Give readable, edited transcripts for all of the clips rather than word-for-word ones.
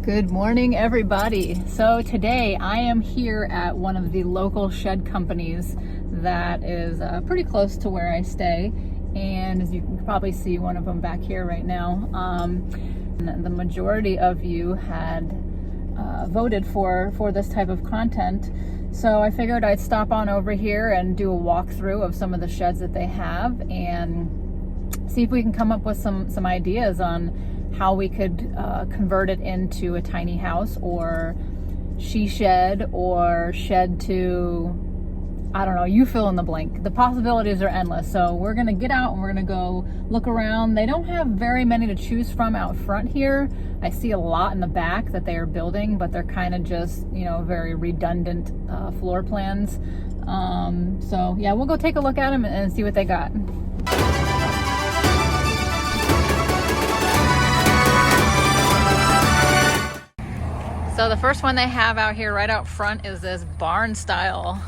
Good morning, everybody. So today I am here at one of the local shed companies that is pretty close to where I stay. And as you can probably see, one of them back here right now. The majority of you had voted for this type of content. So I figured I'd stop on over here and do a walkthrough of some of the sheds that they have and see if we can come up with some ideas on how we could convert it into a tiny house or she shed or shed to, I don't know, you fill in the blank. The possibilities are endless. So we're gonna get out and we're gonna go look around. They don't have very many to choose from out front here. I see a lot in the back that they are building, but they're kind of just, you know, very redundant floor plans. So yeah, we'll go take a look at them and see what they got. So the first one they have out here right out front is this barn style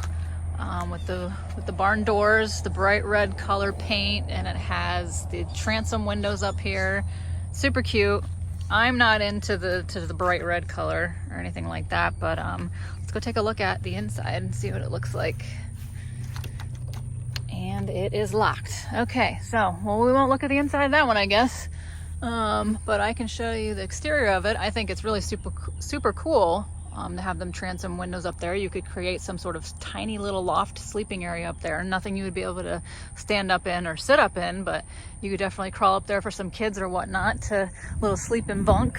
with the barn doors, the bright red color paint, and it has the transom windows up here. Super cute. I'm not into the bright red color or anything like that, but let's go take a look at the inside and see what it looks like. And it is locked. Okay, so well, we won't look at the inside of that one, I guess. But I can show you the exterior of it. I think it's really super cool to have them transom windows up there. You could create some sort of tiny little loft sleeping area up there. Nothing you would be able to stand up in or sit up in, but you could definitely crawl up there for some kids or whatnot to little sleep in bunk.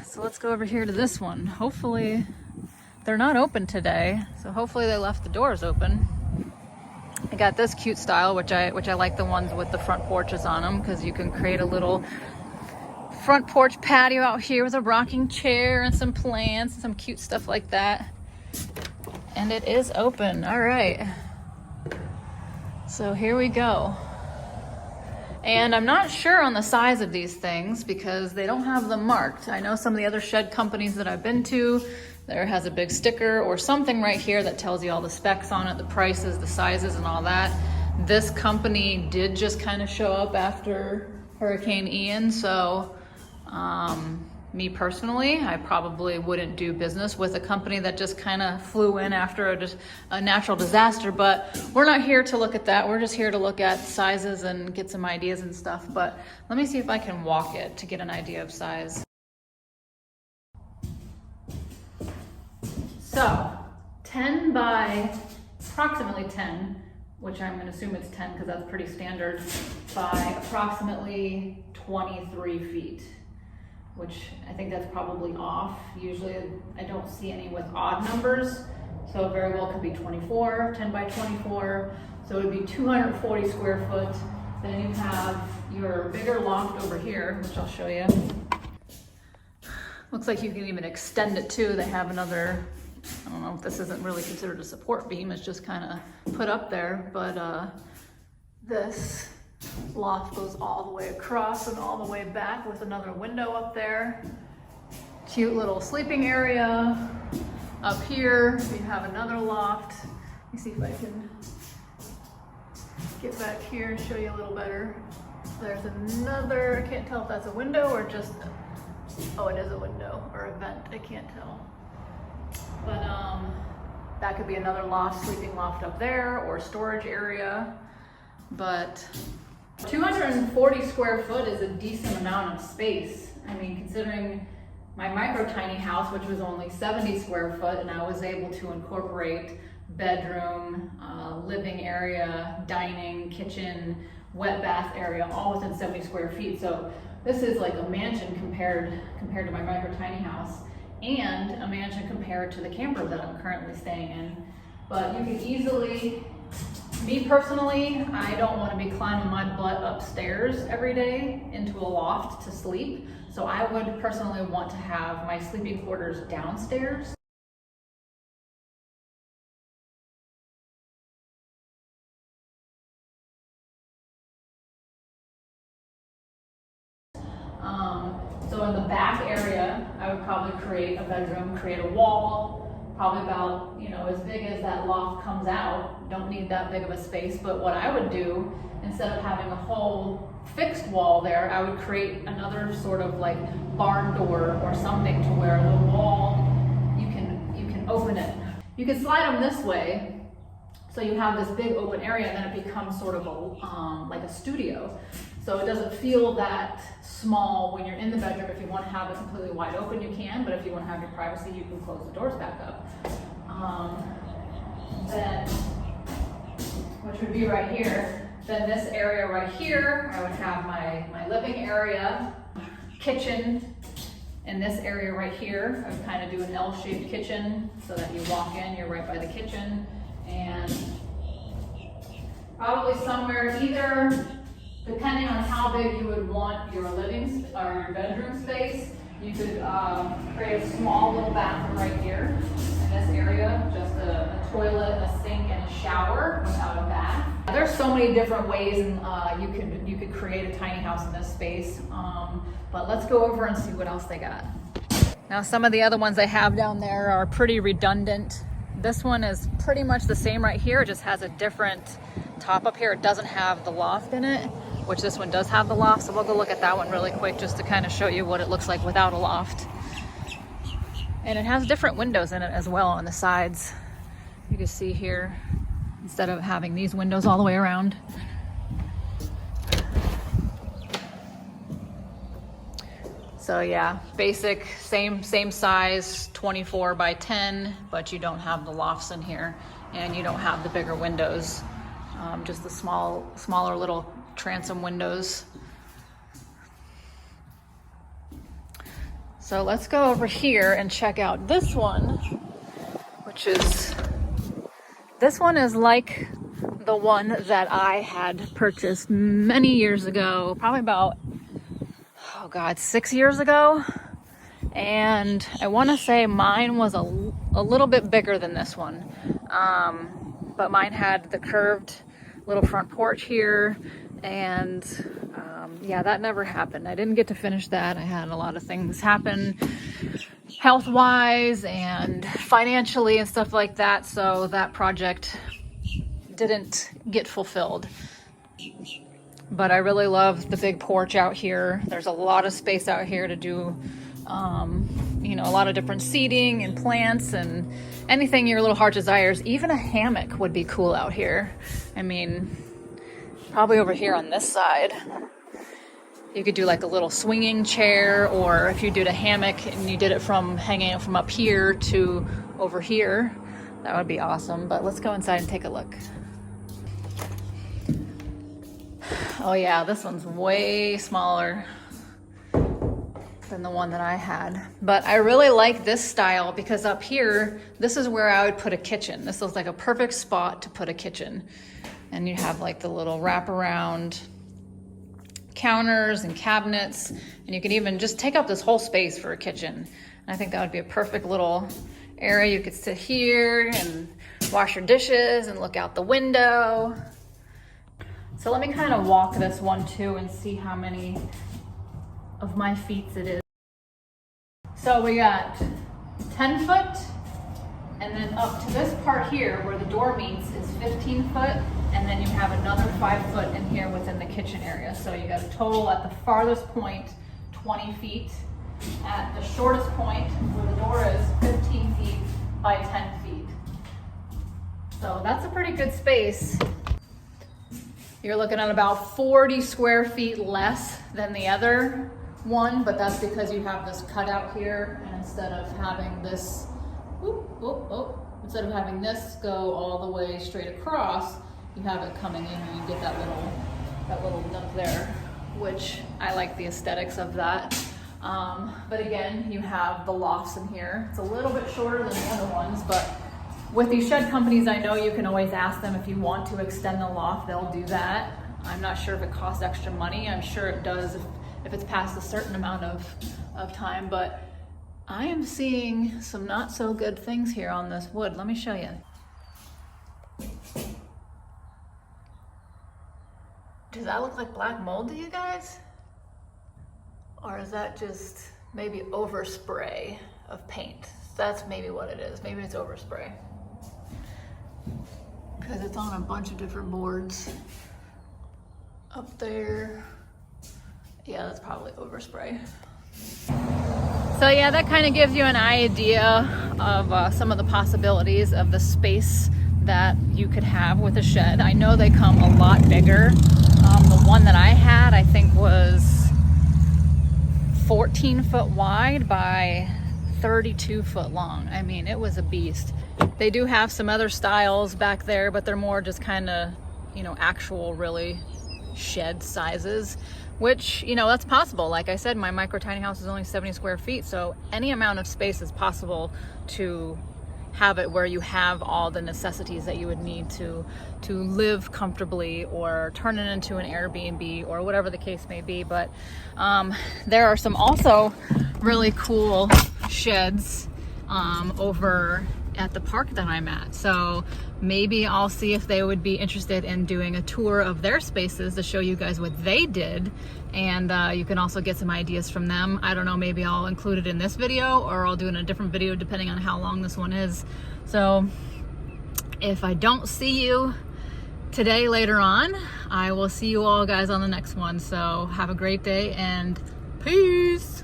So let's go over here to this one. Hopefully they're not open today, so hopefully they left the doors open. I got this cute style, which I like the ones with the front porches on them, because you can create a little front porch patio out here with a rocking chair and some plants and some cute stuff like that. And it is open. All right. So here we go. And I'm not sure on the size of these things because they don't have them marked. I know some of the other shed companies that I've been to, there has a big sticker or something right here that tells you all the specs on it, the prices, the sizes, and all that. This company did just kind of show up after Hurricane Ian, so me personally, I probably wouldn't do business with a company that just kind of flew in after a natural disaster, but we're not here to look at that. We're just here to look at sizes and get some ideas and stuff. But let me see if I can walk it to get an idea of size. So 10 by approximately 10, which I'm going to assume it's 10 because that's pretty standard, by approximately 23 feet, which I think that's probably off. Usually I don't see any with odd numbers, so it very well could be 24, 10 by 24, so it would be 240 square foot. Then you have your bigger loft over here, which I'll show you. Looks like you can even extend it too. They have another, I don't know if this isn't really considered a support beam, it's just kind of put up there, but this loft goes all the way across and all the way back with another window up there. Cute little sleeping area. Up here we have another loft. Let me see if I can get back here and show you a little better. There's another, I can't tell if that's a window or just, oh, it is a window or a vent, I can't tell. But that could be another loft, sleeping loft up there, or storage area. But 240 square foot is a decent amount of space. I mean, considering my micro tiny house, which was only 70 square foot, and I was able to incorporate bedroom, living area, dining, kitchen, wet bath area, all within 70 square feet. So this is like a mansion compared to my micro tiny house, and a mansion compared to the camper that I'm currently staying in. But you can easily, me personally, I don't want to be climbing my butt upstairs every day into a loft to sleep. So I would personally want to have my sleeping quarters downstairs. So in the back area, I would probably create a bedroom, create a wall, probably about, you know, as big as that loft comes out. Don't need that big of a space, but what I would do instead of having a whole fixed wall there, I would create another sort of like barn door or something to where the wall, you can open it. You can slide them this way, so you have this big open area, and then it becomes sort of a like a studio. So it doesn't feel that small when you're in the bedroom. If you want to have it completely wide open, you can, but if you want to have your privacy, you can close the doors back up. Then, which would be right here, then this area right here, I would have my living area, kitchen, and this area right here, I would kind of do an L-shaped kitchen so that you walk in, you're right by the kitchen, and probably somewhere either, depending on how big you would want your living or your bedroom space, you could create a small little bathroom right here in this area, just a toilet, a sink, and a shower without a bath. There's so many different ways, and you could create a tiny house in this space. But let's go over and see what else they got. Now, some of the other ones I have down there are pretty redundant. This one is pretty much the same right here. It just has a different top up here. It doesn't have the loft in it, which this one does have the loft. So we'll go look at that one really quick just to kind of show you what it looks like without a loft. And it has different windows in it as well on the sides. You can see here, instead of having these windows all the way around. So yeah, basic, same size, 24 by 10, but you don't have the lofts in here, and you don't have the bigger windows, just the smaller little transom windows. So let's go over here and check out this one, this one is like the one that I had purchased many years ago, probably about, oh God, 6 years ago. And I want to say mine was a little bit bigger than this one. But mine had the curved little front porch here. And yeah, that never happened. I didn't get to finish that. I had a lot of things happen health-wise and financially and stuff like that. So that project didn't get fulfilled. But I really love the big porch out here. There's a lot of space out here to do, you know, a lot of different seating and plants and anything your little heart desires. Even a hammock would be cool out here. I mean, probably over here on this side. You could do like a little swinging chair, or if you did a hammock and you did it from hanging it from up here to over here, that would be awesome. But let's go inside and take a look. Oh yeah, this one's way smaller than the one that I had. But I really like this style because up here, this is where I would put a kitchen. This looks like a perfect spot to put a kitchen. And you have like the little wraparound counters and cabinets, and you can even just take up this whole space for a kitchen. And I think that would be a perfect little area. You could sit here and wash your dishes and look out the window. So let me kind of walk this one too and see how many of my feet it is. So we got 10 foot, and then up to this part here where the door meets is 15 foot, and then you have another 5 foot in here within the kitchen area. So you got a total at the farthest point, 20 feet. At the shortest point where the door is 15 feet by 10 feet. So that's a pretty good space. You're looking at about 40 square feet less than the other one, but that's because you have this cutout here, and instead of having this, instead of having this go all the way straight across, you have it coming in and you get that little nook there, which I like the aesthetics of that. But again, you have the lofts in here. It's a little bit shorter than the other ones, but with these shed companies, I know you can always ask them if you want to extend the loft, they'll do that. I'm not sure if it costs extra money. I'm sure it does if it's past a certain amount of time, but I am seeing some not so good things here on this wood. Let me show you. Does that look like black mold to you guys? Or is that just maybe overspray of paint? That's maybe what it is. Maybe it's overspray. Because it's on a bunch of different boards. Up there. Yeah, that's probably overspray. So yeah, that kind of gives you an idea of some of the possibilities of the space that you could have with a shed. I know they come a lot bigger. The one that I had, I think, was 14 foot wide by 32 foot long. I mean, it was a beast. They do have some other styles back there, but they're more just kind of, you know, actual really shed sizes, which, you know, that's possible. Like I said, my micro tiny house is only 70 square feet, so any amount of space is possible to have it where you have all the necessities that you would need to live comfortably or turn it into an Airbnb or whatever the case may be. But there are some also really cool sheds over at the park that I'm at. So maybe I'll see if they would be interested in doing a tour of their spaces to show you guys what they did, and you can also get some ideas from them. I don't know, maybe I'll include it in this video or I'll do it in a different video depending on how long this one is. So if I don't see you today later on, I will see you all guys on the next one. So have a great day and peace.